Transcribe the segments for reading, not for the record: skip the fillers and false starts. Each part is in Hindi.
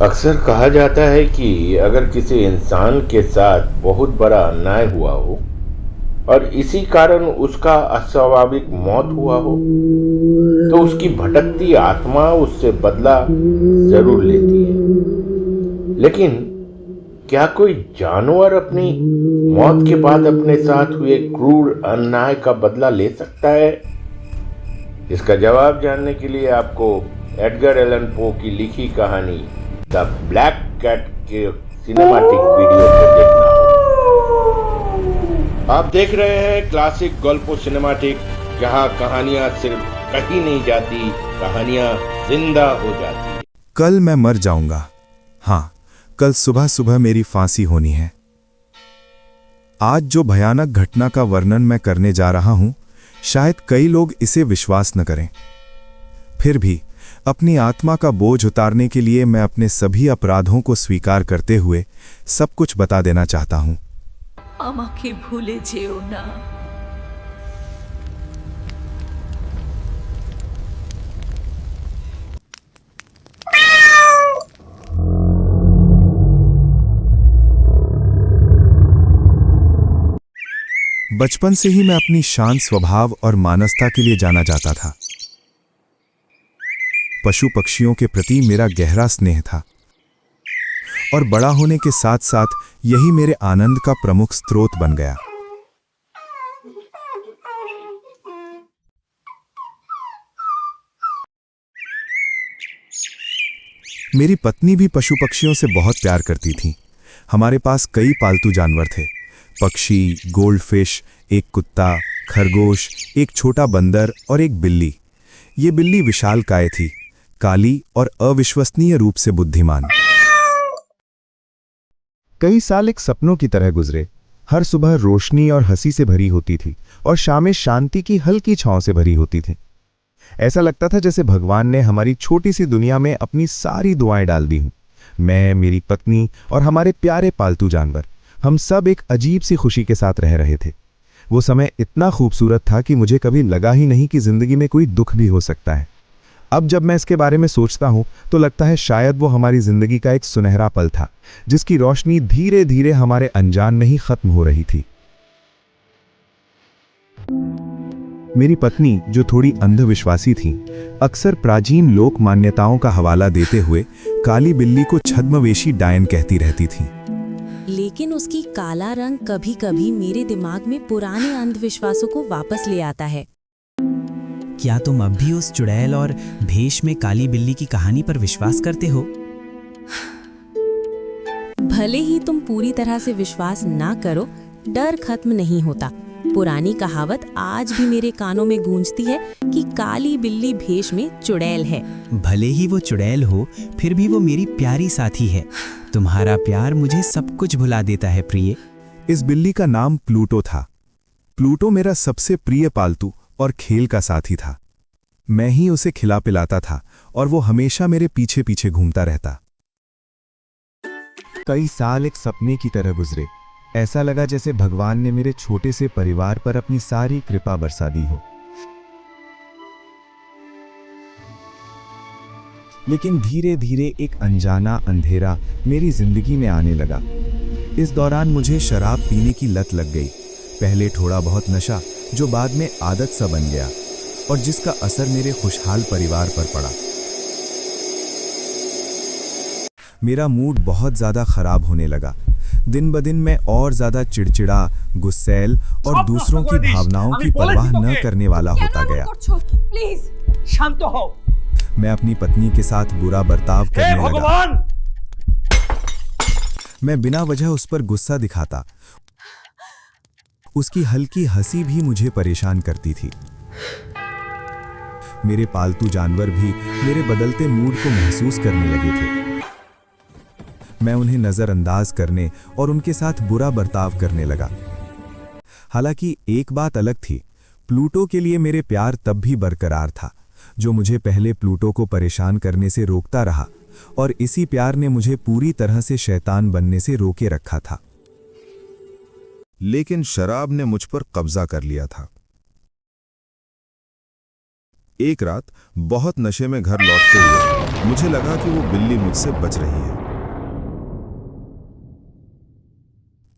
अक्सर कहा जाता है कि अगर किसी इंसान के साथ बहुत बड़ा अन्याय हुआ हो और इसी कारण उसका अस्वाभाविक मौत हुआ हो तो उसकी भटकती आत्मा उससे बदला जरूर लेती है। लेकिन क्या कोई जानवर अपनी मौत के बाद अपने साथ हुए क्रूर अन्याय का बदला ले सकता है? इसका जवाब जानने के लिए आपको एडगर एलन पो की लिखी कहानी द ब्लैक कैट के सिनेमैटिक वीडियो को देखना होगा। आप देख रहे हैं क्लासिक गल्पो सिनेमैटिक, जहां कहानियां सिर्फ कही नहीं जाती, कहानियां जिंदा हो जाती। कल मैं मर जाऊंगा। हाँ, कल सुबह सुबह मेरी फांसी होनी है। आज जो भयानक घटना का वर्णन मैं करने जा रहा हूं, शायद कई लोग इसे विश्वास न करें। फिर भी अपनी आत्मा का बोझ उतारने के लिए मैं अपने सभी अपराधों को स्वीकार करते हुए सब कुछ बता देना चाहता हूं। আমাকে ভুলে যেও না। बचपन से ही मैं अपनी शांत स्वभाव और मानवता के लिए जाना जाता था। पशु पक्षियों के प्रति मेरा गहरा स्नेह था और बड़ा होने के साथ साथ यही मेरे आनंद का प्रमुख स्रोत बन गया। मेरी पत्नी भी पशु पक्षियों से बहुत प्यार करती थी। हमारे पास कई पालतू जानवर थे, पक्षी, गोल्डफिश, एक कुत्ता, खरगोश, एक छोटा बंदर और एक बिल्ली। ये बिल्ली विशालकाय थी, काली और अविश्वसनीय रूप से बुद्धिमान। कई साल एक सपनों की तरह गुजरे। हर सुबह रोशनी और हंसी से भरी होती थी और शामें शांति की हल्की छांव से भरी होती थी। ऐसा लगता था जैसे भगवान ने हमारी छोटी सी दुनिया में अपनी सारी दुआएं डाल दी हूं। मैं, मेरी पत्नी और हमारे प्यारे पालतू जानवर, हम सब एक अजीब सी खुशी के साथ रह रहे थे। वो समय इतना खूबसूरत था कि मुझे कभी लगा ही नहीं कि जिंदगी में कोई दुख भी हो सकता है। अब जब मैं इसके बारे में सोचता हूं तो लगता है शायद वो हमारी जिंदगी का एक सुनहरा पल था, जिसकी रोशनी धीरे धीरे हमारे अनजान में ही खत्म हो रही थी। मेरी पत्नी, जो थोड़ी अंधविश्वासी थी, अक्सर प्राचीन लोक मान्यताओं का हवाला देते हुए काली बिल्ली को छद्मवेशी डायन कहती रहती थी। लेकिन उसकी काला रंग कभी कभी मेरे दिमाग में पुराने अंधविश्वासों को वापस ले आता है। क्या तुम अब भी उस चुड़ैल और भेष में काली बिल्ली की कहानी पर विश्वास करते हो? भले ही तुम पूरी तरह से विश्वास ना करो, डर खत्म नहीं होता। पुरानी कहावत आज भी मेरे कानों में गूंजती है कि काली बिल्ली भेष में चुड़ैल है। भले ही वो चुड़ैल हो, फिर भी वो मेरी प्यारी साथी है। तुम्हारा प्यार मुझे सब कुछ भुला देता है प्रिय। इस बिल्ली का नाम प्लूटो था। प्लूटो मेरा सबसे प्रिय पालतू और खेल का साथी था। मैं ही उसे खिला पिलाता था और वो हमेशा मेरे पीछे पीछे घूमता रहता। कई साल एक सपने की तरह गुजरे। ऐसा लगा जैसे भगवान ने मेरे छोटे से परिवार पर अपनी सारी कृपा बरसा दी हो। लेकिन धीरे धीरे एक अनजाना अंधेरा मेरी जिंदगी में आने लगा। इस दौरान मुझे शराब पीने की लत लग गई। पहले थोड़ा बहुत नशा, जो बाद में आदत सा बन गया और जिसका असर मेरे खुशहाल परिवार पर पड़ा। मेरा मूड बहुत ज्यादा खराब होने लगा। दिन ब दिन मैं और ज्यादा चिड़चिड़ा, गुस्सैल और दूसरों की भावनाओं की परवाह न करने वाला होता गया। प्लीज शांत हो। मैं अपनी पत्नी के साथ बुरा बर्ताव करने लगा। मैं बिना वजह उस पर गुस्सा दिखाता। उसकी हल्की हंसी भी मुझे परेशान करती थी। मेरे पालतू जानवर भी मेरे बदलते मूड को महसूस करने लगे थे। मैं उन्हें नजरअंदाज करने और उनके साथ बुरा बर्ताव करने लगा। हालांकि एक बात अलग थी, प्लूटो के लिए मेरे प्यार तब भी बरकरार था, जो मुझे पहले प्लूटो को परेशान करने से रोकता रहा, और इसी प्यार ने मुझे पूरी तरह से शैतान बनने से रोके रखा था। लेकिन शराब ने मुझ पर कब्जा कर लिया था। एक रात बहुत नशे में घर लौटते हुए मुझे लगा कि वो बिल्ली मुझसे बच रही है।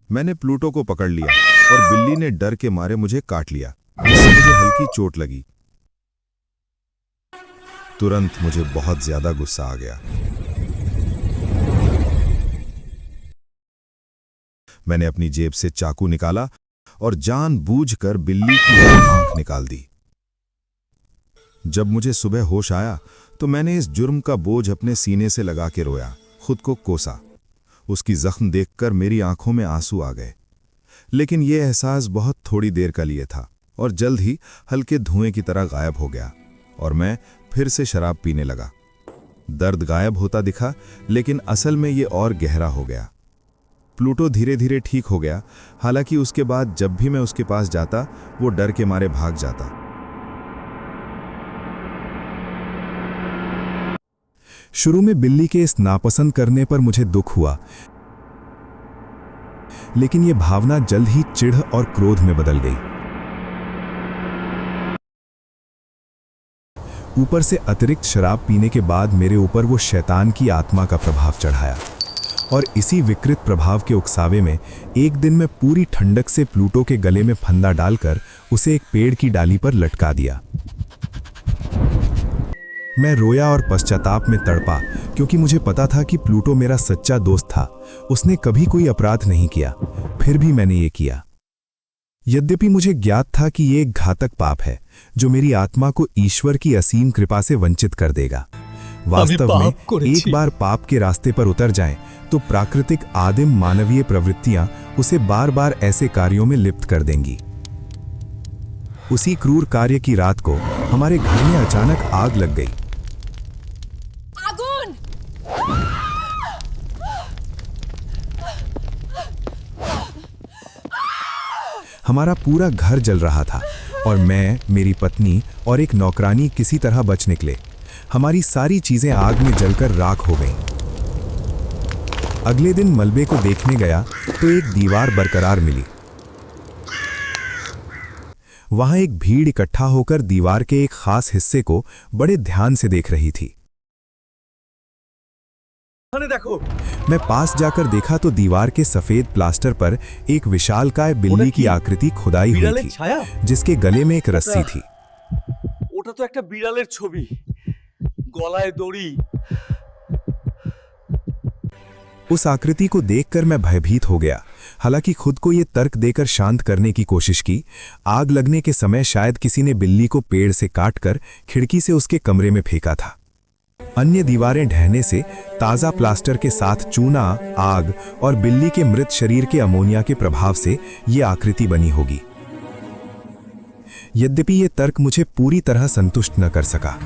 मैंने प्लूटो को पकड़ लिया और बिल्ली ने डर के मारे मुझे काट लिया, जिससे मुझे हल्की चोट लगी। तुरंत मुझे बहुत ज्यादा गुस्सा आ गया। मैंने अपनी जेब से चाकू निकाला और जानबूझकर बिल्ली की आंख निकाल दी। जब मुझे सुबह होश आया तो मैंने इस जुर्म का बोझ अपने सीने से लगा के रोया, खुद को कोसा। उसकी जख्म देखकर मेरी आंखों में आंसू आ गए। लेकिन यह एहसास बहुत थोड़ी देर का लिए था और जल्द ही हल्के धुएं की तरह गायब हो गया और मैं फिर से शराब पीने लगा। दर्द गायब होता दिखा, लेकिन असल में ये और गहरा हो गया। प्लूटो धीरे धीरे ठीक हो गया, हालांकि उसके बाद जब भी मैं उसके पास जाता वो डर के मारे भाग जाता। शुरू में बिल्ली के इस नापसंद करने पर मुझे दुख हुआ, लेकिन यह भावना जल्द ही चिढ़ और क्रोध में बदल गई। ऊपर से अतिरिक्त शराब पीने के बाद मेरे ऊपर वो शैतान की आत्मा का प्रभाव चढ़ाया और इसी विकृत प्रभाव के उकसावे में एक दिन मैं पूरी ठंडक से प्लूटो के गले में फंदा डालकर उसे एक पेड़ की डाली पर लटका दिया। मैं रोया और पश्चाताप में तड़पा, क्योंकि मुझे पता था कि प्लूटो मेरा सच्चा दोस्त था। उसने कभी कोई अपराध नहीं किया, फिर भी मैंने ये किया। यद्यपि मुझे ज्ञात था कि ये एक घातक पाप है जो मेरी आत्मा को ईश्वर की असीम कृपा से वंचित कर देगा। वास्तव में एक बार पाप के रास्ते पर उतर जाएं तो प्राकृतिक आदिम मानवीय प्रवृत्तियां उसे बार बार ऐसे कार्यों में लिप्त कर देंगी। उसी क्रूर कार्य की रात को हमारे घर में अचानक आग लग गई। আগুন! हमारा पूरा घर जल रहा था और मैं, मेरी पत्नी और एक नौकरानी किसी तरह बच निकले। हमारी सारी चीजें आग में जलकर राख हो गईं। अगले दिन मलबे को देखने गया तो एक दीवार बरकरार मिली। वहां एक भीड़ इकट्ठा होकर दीवार के एक खास हिस्से को बड़े ध्यान से देख रही थी। देखो। मैं पास जाकर देखा तो दीवार के सफेद प्लास्टर पर एक विशालकाय बिल्ली की आकृति खुदाई हुई थी, जिसके गले में एक रस्सी थी। ওটা তো একটা বিড়ালের ছবি, গলায় দড়ি। उस आकृति को देखकर मैं भयभीत हो गया। हालांकि खुद को यह तर्क देकर शांत करने की कोशिश की। आग लगने के समय शायद किसी ने बिल्ली को पेड़ से काटकर खिड़की से उसके कमरे में फेंका था। अन्य दीवारें ढहने से ताजा प्लास्टर के साथ चूना, आग और बिल्ली के मृत शरीर के अमोनिया के प्रभाव से यह आकृति बनी होगी। यद्यपि यह तर्क मुझे पूरी तरह संतुष्ट न कर सका,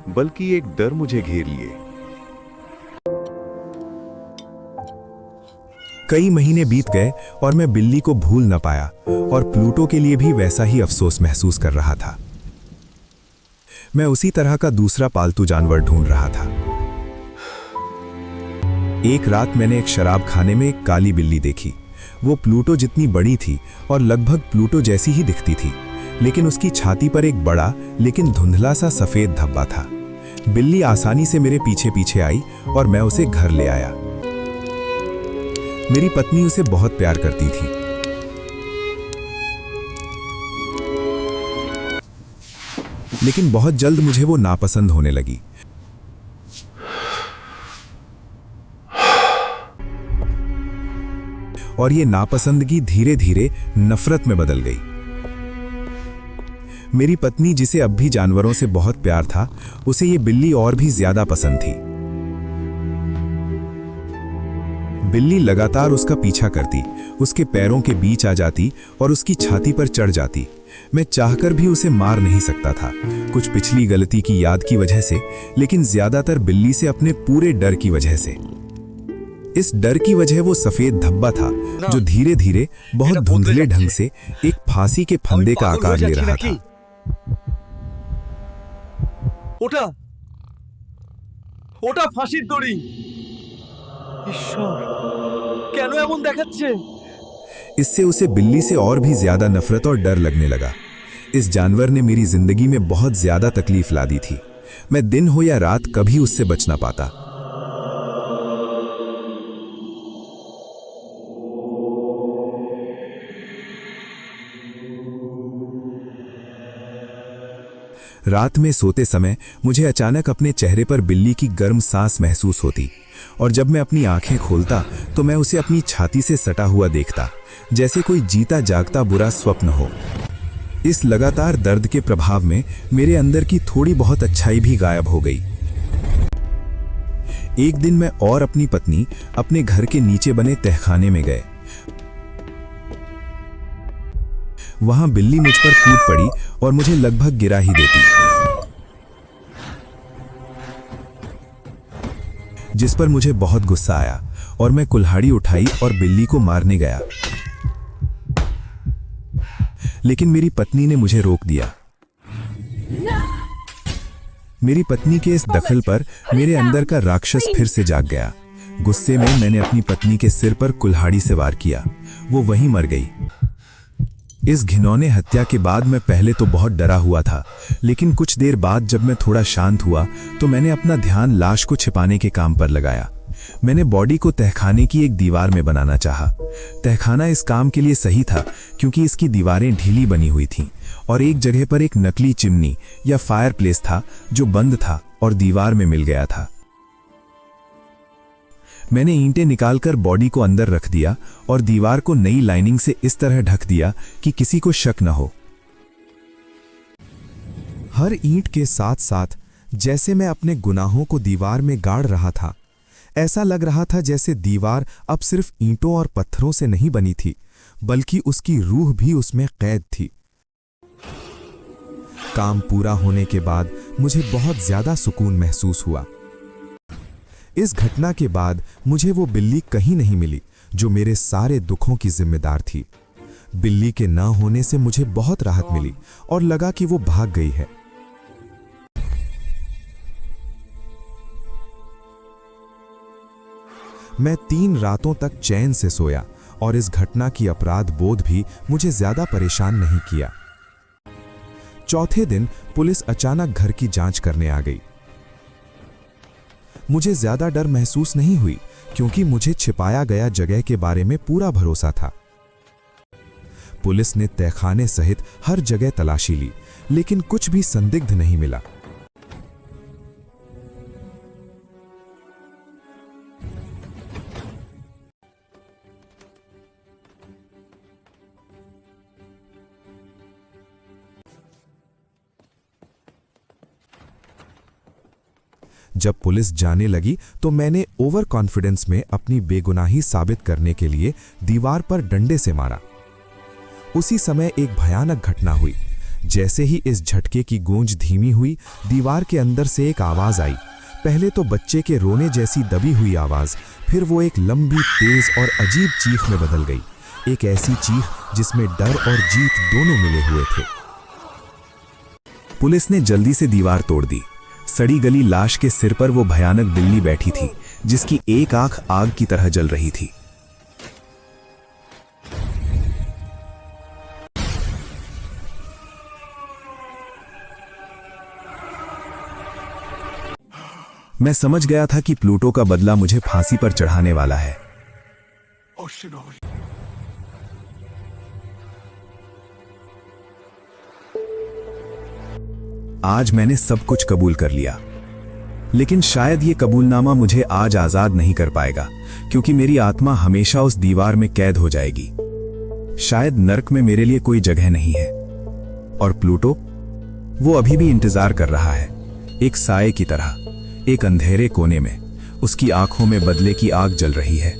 बल्कि एक डर मुझे घेर लिए। कई महीने बीत गए और मैं बिल्ली को भूल न पाया और प्लूटो के लिए भी वैसा ही अफसोस महसूस कर रहा था। मैं उसी तरह का दूसरा पालतू जानवर ढूंढ रहा था। एक रात मैंने एक शराब खाने में एक काली बिल्ली देखी। वो प्लूटो जितनी बड़ी थी और लगभग प्लूटो जैसी ही दिखती थी, लेकिन उसकी छाती पर एक बड़ा लेकिन धुंधला सा सफेद धब्बा था। बिल्ली आसानी से मेरे पीछे पीछे आई और मैं उसे घर ले आया। मेरी पत्नी उसे बहुत प्यार करती थी। लेकिन बहुत जल्द मुझे वो नापसंद होने लगी। और ये नापसंदगी धीरे धीरे नफरत में बदल गई। मेरी पत्नी, जिसे अब भी जानवरों से बहुत प्यार था, उसे ये बिल्ली और भी ज्यादा पसंद थी। बिल्ली लगातार उसका पीछा करती, उसके पैरों के बीच आ जाती और उसकी छाती पर चढ़ जाती। मैं चाहकर भी उसे मार नहीं सकता था, कुछ पिछली गलती की याद की वजह से, लेकिन ज्यादातर बिल्ली से अपने पूरे डर की वजह से। इस डर की वजह वो सफेद धब्बा था जो धीरे धीरे बहुत धुंधले ढंग से एक फांसी के फंदे का आकार ले रहा था। ওটা ওটা ফাঁসির দড়ি। ঈশ্বর, কেন এমন দেখাচ্ছে? इससे उसे बिल्ली से और भी ज्यादा नफरत और डर लगने लगा। इस जानवर ने मेरी जिंदगी में बहुत ज्यादा तकलीफ ला दी थी। मैं दिन हो या रात कभी उससे बच ना पाता। रात में सोते समय मुझे अचानक अपने चेहरे पर बिल्ली की गर्म सांस महसूस होती, और जब मैं अपनी आंखें खोलता तो मैं उसे अपनी छाती से सटा हुआ देखता, जैसे कोई जीता जागता बुरा स्वप्न हो। इस लगातार दर्द के प्रभाव में मेरे अंदर की थोड़ी बहुत अच्छाई भी गायब हो गई। एक दिन मैं और अपनी पत्नी अपने घर के नीचे बने तहखाने में गए। वहां बिल्ली मुझ पर कूद पड़ी और मुझे लगभग गिरा ही देती, जिस पर मुझे बहुत गुस्सा आया और मैं कुल्हाड़ी उठाई और बिल्ली को मारने गया, लेकिन मेरी पत्नी ने मुझे रोक दिया। मेरी पत्नी के इस दखल पर मेरे अंदर का राक्षस फिर से जाग गया। गुस्से में मैंने अपनी पत्नी के सिर पर कुल्हाड़ी से वार किया। वो वहीं मर गई। इस घिनौने हत्या के बाद मैं पहले तो बहुत डरा हुआ था, लेकिन कुछ देर बाद जब मैं थोड़ा शांत हुआ तो मैंने अपना ध्यान लाश को छिपाने के काम पर लगाया। मैंने बॉडी को तहखाने की एक दीवार में बनाना चाहा। तहखाना इस काम के लिए सही था क्योंकि इसकी दीवारें ढीली बनी हुई थीं और एक जगह पर एक नकली चिमनी या फायरप्लेस था जो बंद था और दीवार में मिल गया था। मैंने ईंटें निकालकर बॉडी को अंदर रख दिया और दीवार को नई लाइनिंग से इस तरह ढक दिया कि किसी को शक न हो। हर ईंट के साथ साथ जैसे मैं अपने गुनाहों को दीवार में गाड़ रहा था, ऐसा लग रहा था जैसे दीवार अब सिर्फ ईंटों और पत्थरों से नहीं बनी थी, बल्कि उसकी रूह भी उसमें कैद थी। काम पूरा होने के बाद मुझे बहुत ज्यादा सुकून महसूस हुआ। इस घटना के बाद मुझे वो बिल्ली कहीं नहीं मिली जो मेरे सारे दुखों की जिम्मेदार थी। बिल्ली के ना होने से मुझे बहुत राहत मिली और लगा कि वो भाग गई है। मैं 3 रातों तक चैन से सोया और इस घटना की अपराध बोध भी मुझे ज्यादा परेशान नहीं किया। चौथे दिन पुलिस अचानक घर की जांच करने आ गई। मुझे ज्यादा डर महसूस नहीं हुई क्योंकि मुझे छिपाया गया जगह के बारे में पूरा भरोसा था। पुलिस ने तहखाने सहित हर जगह तलाशी ली, लेकिन कुछ भी संदिग्ध नहीं मिला। जब पुलिस जाने लगी तो मैंने ओवर कॉन्फिडेंस में अपनी बेगुनाही साबित करने के लिए दीवार पर डंडे से मारा। उसी समय एक भयानक घटना हुई। जैसे ही इस झटके की गूंज धीमी हुई, दीवार के अंदर से एक आवाज आई। पहले तो बच्चे के रोने जैसी दबी हुई आवाज, फिर वो एक लंबी, तेज और अजीब चीख में बदल गई। एक ऐसी चीख जिसमें डर और जीत दोनों मिले हुए थे। पुलिस ने जल्दी से दीवार तोड़ दी। सड़ी गली लाश के सिर पर वो भयानक बिल्ली बैठी थी, जिसकी एक आंख आग की तरह जल रही थी। मैं समझ गया था कि प्लूटो का बदला मुझे फांसी पर चढ़ाने वाला है। आज मैंने सब कुछ कबूल कर लिया, लेकिन शायद ये कबूलनामा मुझे आज आजाद नहीं कर पाएगा, क्योंकि मेरी आत्मा हमेशा उस दीवार में कैद हो जाएगी। शायद नर्क में मेरे लिए कोई जगह नहीं है। और प्लूटो, वो अभी भी इंतजार कर रहा है, एक साए की तरह, एक अंधेरे कोने में। उसकी आंखों में बदले की आग जल रही है।